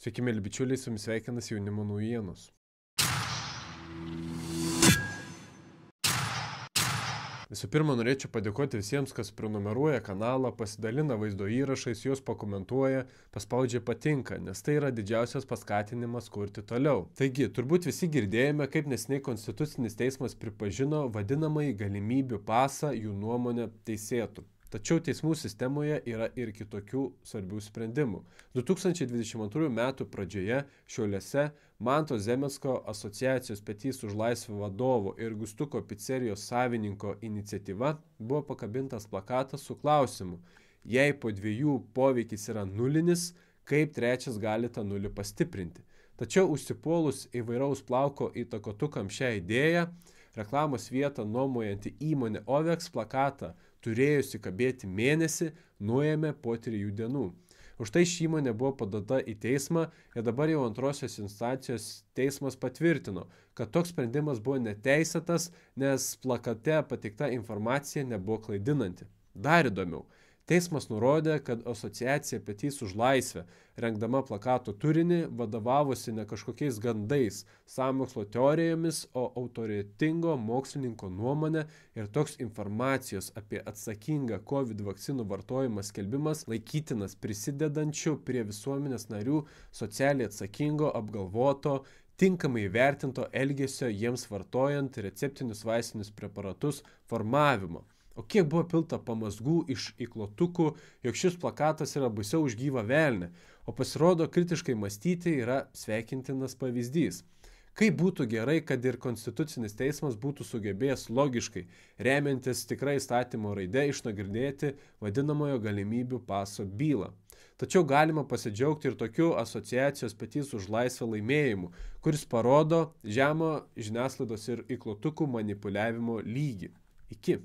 Sveiki, mėly bičiuliai, su jumis sveikinasi Jaunimo naujienos. Visų pirma, norėčiau padėkoti visiems, kas prenumeruoja kanalą, pasidalina vaizdo įrašais, juos pakomentuoja, paspaudžia patinka, nes tai yra didžiausias paskatinimas kurti toliau. Taigi, turbūt visi girdėjome, kaip neseniai Konstitucinis teismas pripažino vadinamąjį galimybių pasą jų nuomonę teisėtų. Tačiau teismų sistemoje yra ir kitokių svarbių sprendimų. 2022 m. pradžioje Šiauliuose Manto Zemecko asociacijos Petys už laisvę vadovo ir Gustuko picerijos savininko iniciatyva buvo pakabintas plakatas su klausimu: jei po 2 poveikis yra nulinis, kaip 3 gali tą nulį pastiprinti. Tačiau užsipuolus įvairaus plauko įtakotukam šią idėją, reklamos vietą nuomojanti įmonė OVEX plakatą turėjusi kabėti mėnesį, nuėmė po 3 dienų. Už tai ši įmonė buvo padata į teismą ir dabar jau antrosios instancijos teismas patvirtino, kad toks sprendimas buvo neteisėtas, nes plakate pateikta informacija nebuvo klaidinanti. Dar įdomiau. Teismas nurodė, kad asociacija Petys už laisvę, rengdama plakato turinį, vadovavosi ne kažkokiais gandais, sąmokslo teorijomis, o autoritetingo mokslininko nuomonė ir toks informacijos apie atsakingą COVID vakcinų vartojimą skelbimas laikytinas prisidedančių prie visuomenės narių socialiai atsakingo, apgalvoto, tinkamai įvertinto elgesio jiems vartojant receptinius vaistinius preparatus formavimo. O kiek buvo pilta pamazgų iš įklotukų, jog šis plakatas yra baisiau už gyvą velnę, o pasirodo kritiškai mąstyti yra sveikintinas pavyzdys. Kaip būtų gerai, kad ir Konstitucinis teismas būtų sugebėjęs logiškai, remiantis tikrai įstatymo raide, išnagrinėti vadinamojo galimybių paso bylą. Tačiau galima pasidžiaugti ir tokiu asociacijos Petys už laisvę laimėjimu, kuris parodo žemo žiniasklaidos ir įklotukų manipuliavimo lygį. Iki.